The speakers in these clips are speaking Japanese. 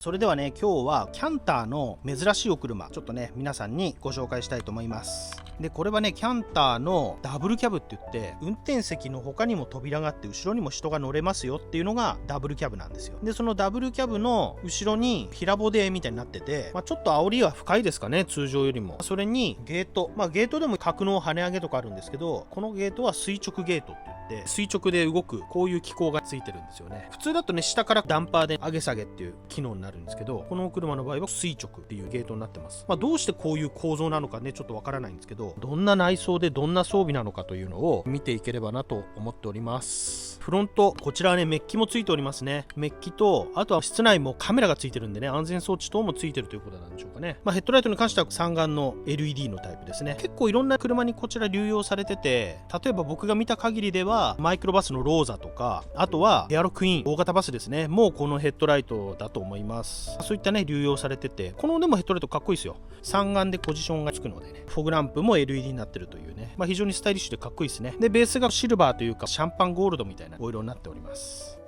それではね、今日はキャンターの珍しいお車、ちょっとね、皆さんにご紹介したいと思います。で、これはね、キャンターのダブルキャブって言って、運転席の他にも扉があって、後ろにも人が乗れますよっていうのがダブルキャブなんですよ。で、そのダブルキャブの後ろに平ボデみたいになってて、ちょっと煽りは深いですかね、通常よりも。それにゲート。ゲートでも格納跳ね上げとかあるんですけど、このゲートは垂直ゲートって言って、垂直で動く、こういう機構がついてるんですよね。普通だとね、下からダンパーで上げ下げっていう機能になるんですけど、この車の場合は垂直っていうゲートになってます。どうしてこういう構造なのかね、ちょっとわからないんですけど、どんな内装でどんな装備なのかというのを見ていければなと思っております。フロント、こちらはね、メッキもついておりますね。メッキと、あとは室内もカメラがついてるんでね、安全装置等もついてるということなんでしょうかね。ヘッドライトに関しては三眼の LED のタイプですね。結構いろんな車にこちら流用されてて、例えば僕が見た限りでは、マイクロバスのローザとか、あとはエアロクイーン、大型バスですね。もうこのヘッドライトだと思います。そういったね、流用されてて、このでもヘッドライトかっこいいですよ。三眼でポジションがつくのでね、フォグランプも LED になってるというね、非常にスタイリッシュでかっこいいですね。で、ベースがシルバーというか、シャンパンゴールドみたいなお色になっております。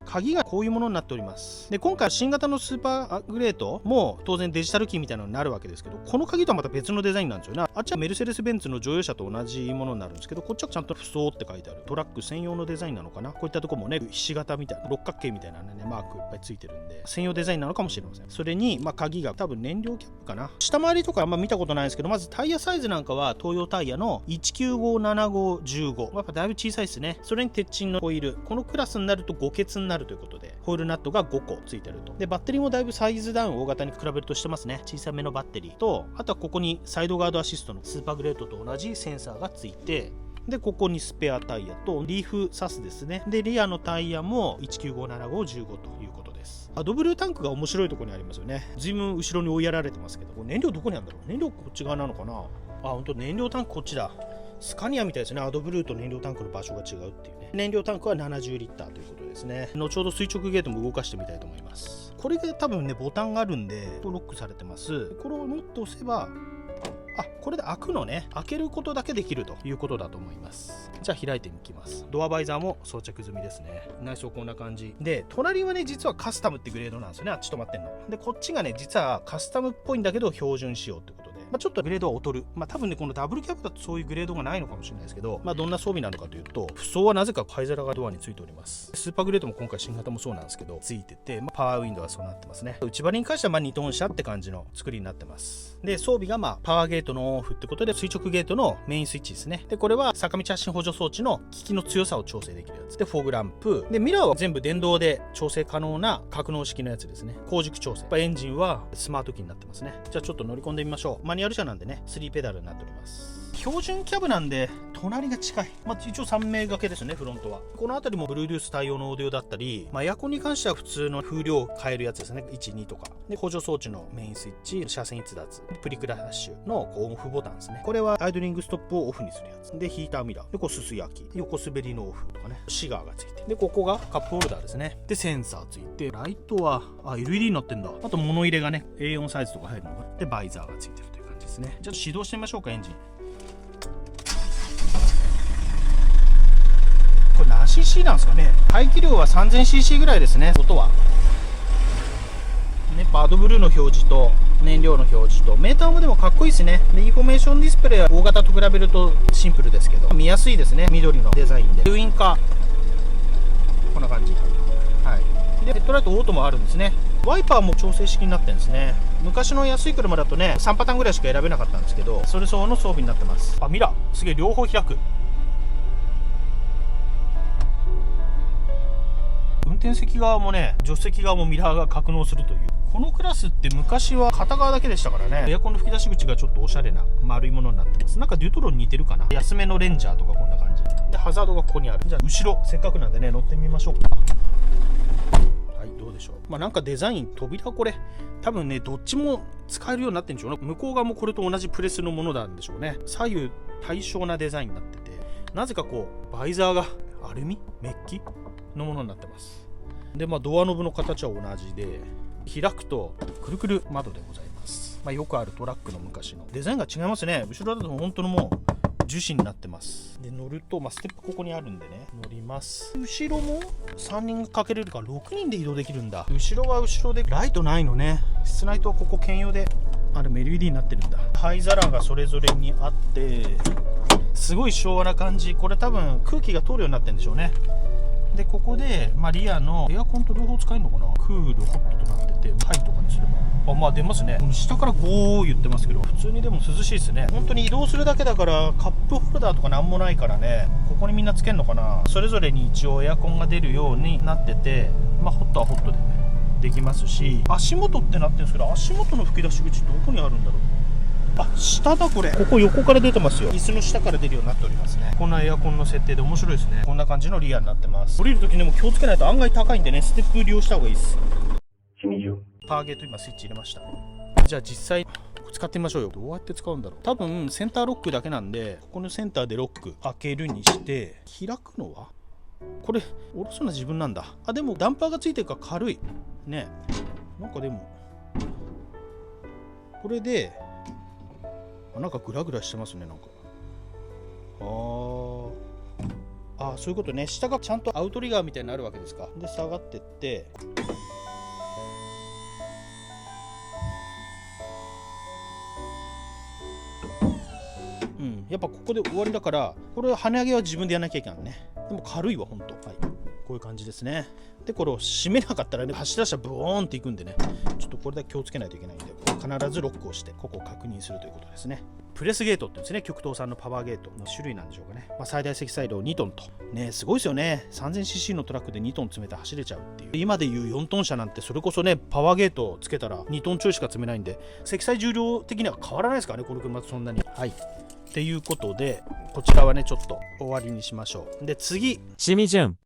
鍵がこういうものになっております。で、今回新型のスーパーグレートも当然デジタルキーみたいなのになるわけですけど、この鍵とはまた別のデザインなんですよね。あっちはメルセデス・ベンツの乗用車と同じものになるんですけど、こっちはちゃんと不装って書いてあるトラック専用のデザインなのかな。こういったところもね、ひし形みたいな六角形みたいなね、マークいっぱいついてるんで、専用デザインなのかもしれません。それに鍵が多分燃料キャップかな。下回りとかあんま見たことないんですけど、まずタイヤサイズなんかは東洋タイヤの1957515、やっぱだいぶ小さいですね。それに鉄鎮のホイール、このクラスになると5欠になるということで、ホイールナットが5個ついてると。で、バッテリーもだいぶサイズダウン大型に比べるとしてますね。小さめのバッテリーと、あとはここにサイドガードアシストのスーパーグレートと同じセンサーがついて、で、ここにスペアタイヤとリーフサスですね。で、リアのタイヤも1957515ということです。アドブルータンクが面白いところにありますよね。随分後ろに追いやられてますけど、燃料どこにあるんだろう。燃料こっち側なのかな。本当燃料タンクこっちだ。スカニアみたいですね。アドブルーと燃料タンクの場所が違うっていうね。燃料タンクは70リッターということですね。後ほど垂直ゲートも動かしてみたいと思います。これが多分ね、ボタンがあるんで、ロックされてます。これを持って押せば、これで開くのね。開けることだけできるということだと思います。じゃあ開いていきます。ドアバイザーも装着済みですね。内装こんな感じ。で、隣はね、実はカスタムってグレードなんですよね。あっち止まってんの。で、こっちがね、実はカスタムっぽいんだけど、標準仕様ってことで。ちょっとグレードは劣る。多分ね、このダブルキャブだとそういうグレードがないのかもしれないですけど、どんな装備なのかというと、不装はなぜか灰皿がドアについております。スーパーグレードも今回新型もそうなんですけど、ついてて、パワーウィンドウはそうなってますね。内張りに関しては2トン車って感じの作りになってます。で、装備がパワーゲートのオフってことで、垂直ゲートのメインスイッチですね。で、これは坂道発進補助装置の機器の強さを調整できるやつ。で、フォグランプ。で、ミラーは全部電動で調整可能な格納式のやつですね。高軸調整。エンジンはスマートキーになってますね。じゃあちょっと乗り込んでみましょう。マニュアル車なんでね、3ペダルになっております。標準キャブなんで隣が近い。一応3名掛けですね、フロントは。この辺りも Bluetooth 対応のオーディオだったり、エアコンに関しては普通の風量を変えるやつですね。1、2とか。で、補助装置のメインスイッチ、車線逸脱、プリクラッシュのオフボタンですね。これはアイドリングストップをオフにするやつ。で、ヒーターミラー。で、すす焼き。横滑りのオフとかね。シガーがついて。で、ここがカップホルダーですね。で、センサーついて、ライトは、LED になってんだ。あと物入れがね、A4 サイズとか入るのが。で、バイザーがついてるという感じですね。じゃあ始動してみましょうか、エンジン。これ何 cc なんですかね。排気量は 3000cc ぐらいですね。音はね、アドブルーの表示と燃料の表示とメーターもでもかっこいいですね。で、インフォメーションディスプレイは大型と比べるとシンプルですけど見やすいですね。緑のデザインでウインカーこんな感じ。で、ヘッドライトオートもあるんですね。ワイパーも調整式になってるんですね。昔の安い車だとね、3パターンぐらいしか選べなかったんですけど、それ相応の装備になってます。ミラーすげえ、両方開く。運転席側もね、助手席側もミラーが格納するという。このクラスって昔は片側だけでしたからね。エアコンの吹き出し口がちょっとおしゃれな丸いものになってます。なんかデュトロに似てるかな。安めのレンジャーとかこんな感じで、ハザードがここにある。じゃあ後ろせっかくなんでね、乗ってみましょうか。どうでしょう。なんかデザイン、扉これ多分ね、どっちも使えるようになってるんでしょうね。向こう側もこれと同じプレスのものなんでしょうね。左右対称なデザインになってて、なぜかバイザーがアルミメッキのものになってます。で、ドアノブの形は同じで、開くとくるくる窓でございます。よくあるトラックの昔のデザインが違いますね。後ろだと本当のもう樹脂になってます。で乗ると、ステップここにあるんでね、乗ります。後ろも3人がかけれるから6人で移動できるんだ。後ろは後ろでライトないのね。室内灯はここ兼用でLED になってるんだ。灰皿がそれぞれにあって、すごい昭和な感じ。これ多分空気が通るようになってるんでしょうね。でここで、リアのエアコンと両方使えるのかな。クールホットとなってて、ハイとかにすれば出ますね。下からゴー言ってますけど、普通にでも涼しいですね。本当に移動するだけだから、カップホルダーとかなんもないからね、ここにみんなつけるのかな。それぞれに一応エアコンが出るようになってて、ホットはホットでできますし、足元ってなってるんですけど、足元の吹き出し口どこにあるんだろう。下だこれ。ここ横から出てますよ。椅子の下から出るようになっておりますね。こんなエアコンの設定で面白いですね。こんな感じのリアになってます。降りるときでも気をつけないと案外高いんでね、ステップ利用した方がいいです。パワーゲート今スイッチ入れました。じゃあ実際使ってみましょうよ。どうやって使うんだろう。多分センターロックだけなんで、ここのセンターでロック開けるにして、開くのはこれ下ろすのは自分なんだ。でもダンパーがついてるから軽いね。なんかでもこれでなんかグラグラしてますね。なんかそういうことね。下がちゃんとアウトリガーみたいになるわけですか。で下がってって、やっぱここで終わりだから、これ跳ね上げは自分でやらなきゃいけないね。でも軽いわほんと。こういう感じですね。でこれを閉めなかったらね、走り出したらブーンっていくんでね、ちょっとこれだけ気をつけないといけないんで、必ずロックをしてここを確認するということですね。プレスゲートって言うんですね。極東産のパワーゲートの種類なんでしょうかね。最大積載量2トンとね、すごいですよね。 3000cc のトラックで2トン詰めて走れちゃうっていう。今でいう4トン車なんてそれこそね、パワーゲートをつけたら2トンちょいしか積めないんで、積載重量的には変わらないですからね、この車とそんなに。っていうことで、こちらはねちょっと終わりにしましょう。で次、しみじゅん。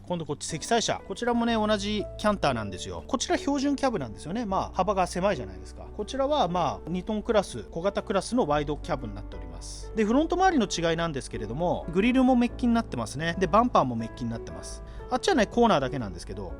今度こっち積載車。こちらもね同じキャンターなんですよ。こちら標準キャブなんですよね。幅が狭いじゃないですか。こちらは2トンクラス、小型クラスのワイドキャブになっております。でフロント周りの違いなんですけれども、グリルもメッキになってますね。でバンパーもメッキになってます。あっちはねコーナーだけなんですけど、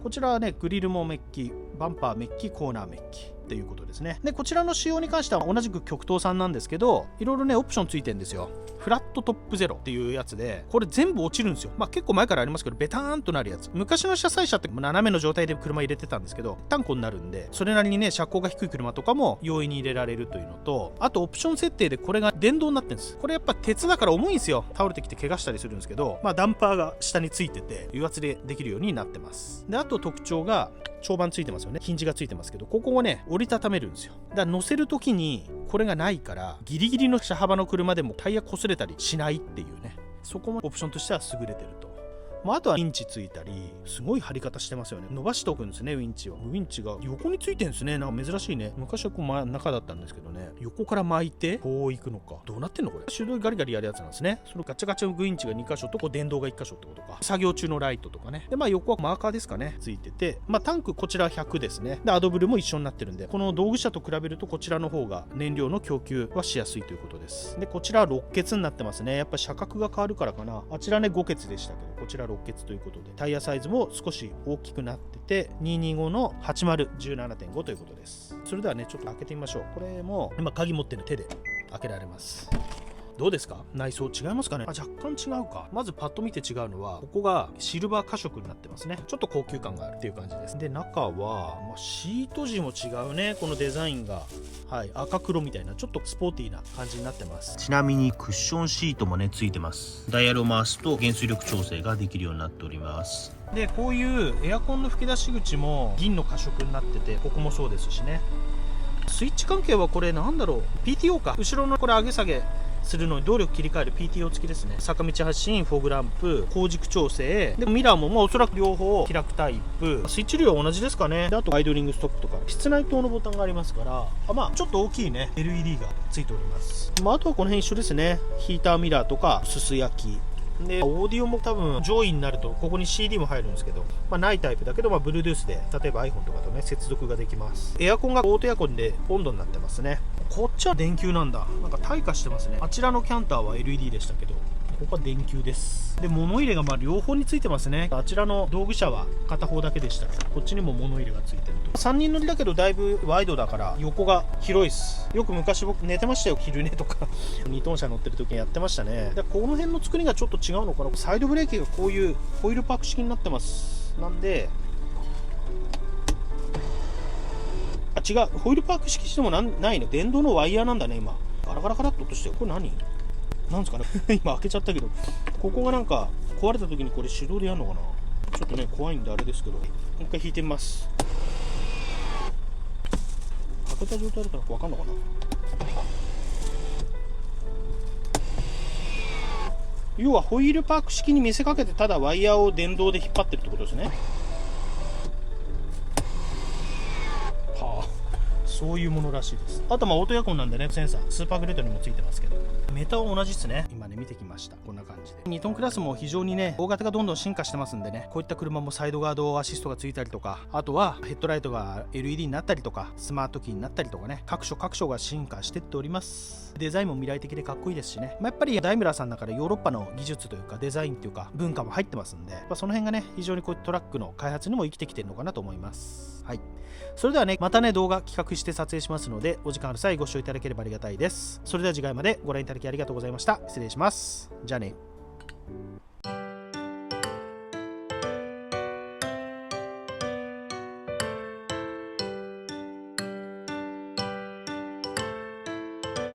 こちらはねグリルもメッキ、バンパーメッキ、コーナーメッキっていうことですね。でこちらの仕様に関しては同じく極東産なんですけど、いろいろねオプションついてるんですよ。フラットトップゼロっていうやつで、これ全部落ちるんですよ。結構前からありますけど、ベターンとなるやつ。昔の車載車って斜めの状態で車入れてたんですけど、単個になるんで、それなりにね車高が低い車とかも容易に入れられるというのと、あとオプション設定でこれが電動になってるんです。これやっぱ鉄だから重いんですよ。倒れてきて怪我したりするんですけど、ダンパーが下についてて油圧でできるようになってます。であと特徴が長板ついてますよね。ヒンジがついてますけど、ここをね折りたためるんですよ。だから乗せるときにこれがないから、ギリギリの車幅の車でもタイヤ擦れたりしないっていうね、そこもオプションとしては優れてると。あとはウィンチついたり、すごい張り方してますよね。伸ばしておくんですね、ウィンチを。ウィンチが横についてるんですね。なんか珍しいね。昔はこう真ん中だったんですけどね、横から巻いてこう行くのか。どうなってんのこれ。手動でガリガリやるやつなんですね。そのガチャガチャのウィンチが2箇所と、こう電動が1箇所ってことか。作業中のライトとかね。で横はマーカーですかね、ついてて、タンクこちら100ですね。でアドブルも一緒になってるんで、この道具車と比べるとこちらの方が燃料の供給はしやすいということです。でこちらは6ケツになってますね。やっぱ車格が変わるからかな。あちらね5ケツでしたけど、こちら6ケツということで、タイヤサイズも少し大きくなってて、225の 8017.5 ということです。それではねちょっと開けてみましょう。これも今鍵持ってる手で開けられます。どうですか、内装違いますかね。若干違うか。まずパッと見て違うのは、ここがシルバー褐色になってますね。ちょっと高級感があるっていう感じです。で中は、シート地も違うね。このデザインが赤黒みたいな、ちょっとスポーティーな感じになってます。ちなみにクッションシートもねついてます。ダイヤルを回すと減衰力調整ができるようになっております。でこういうエアコンの吹き出し口も銀の褐色になってて、ここもそうですしね。スイッチ関係はこれなんだろう、 PTO か。後ろのこれ上げ下げするのに動力切り替える PTO 付きですね。坂道発進、フォグランプ、後軸調整で、ミラーもおそらく両方開くタイプ。スイッチ量は同じですかね。であとアイドリングストップとか室内灯のボタンがありますから、ちょっと大きいね LED がついております。あとはこの辺一緒ですね。ヒーターミラーとかすす焼きで、オーディオも多分上位になるとここに CD も入るんですけど、ないタイプだけど、Bluetooth で例えば iPhone とかとね接続ができます。エアコンがオートエアコンで温度になってますね。こっちは電球なんだ。なんか退化してますね。あちらのキャンターは LED でしたけど、ここは電球です。で物入れがまあ両方についてますね。あちらの道具車は片方だけでしたけど、こっちにも物入れがついてると。3人乗りだけどだいぶワイドだから横が広いです。よく昔僕寝てましたよ、昼寝とか2トン車乗ってる時にやってましたね。でこの辺の作りがちょっと違うのかな。サイドブレーキがこういうホイールパーク式になってます。なんで違う、ホイールパーク式してもないね。電動のワイヤーなんだね。今ガラガラガラっと落として、これ何なんですかね今開けちゃったけど、ここがなんか壊れた時にこれ手動でやるのかな。ちょっとね怖いんであれですけど、もう一回引いてみます。開けた状態だったら分かんのかな。要はホイールパーク式に見せかけて、ただワイヤーを電動で引っ張ってるってことですね。はあ、そういうものらしいです。あとまあオートエアコンなんでね、センサースーパーグレードにもついてますけど、メーターは同じですね。今ね見てきました。こんな感じで2トンクラスも非常にね大型がどんどん進化してますんでね、こういった車もサイドガードアシストがついたりとか、あとはヘッドライトが LED になったりとか、スマートキーになったりとかね、各所が進化してっております。デザインも未来的でかっこいいですしね、やっぱりダイムラーさんだからヨーロッパの技術というかデザインというか文化も入ってますんで、その辺がね非常にこういうトラックの開発にも生きてきてるのかなと思います。はい、それではねまたね動画企画して撮影しますので、お時間ある際ご視聴いただければありがたいです。それでは次回までご覧いただきありがとうございました。失礼します。じゃあね。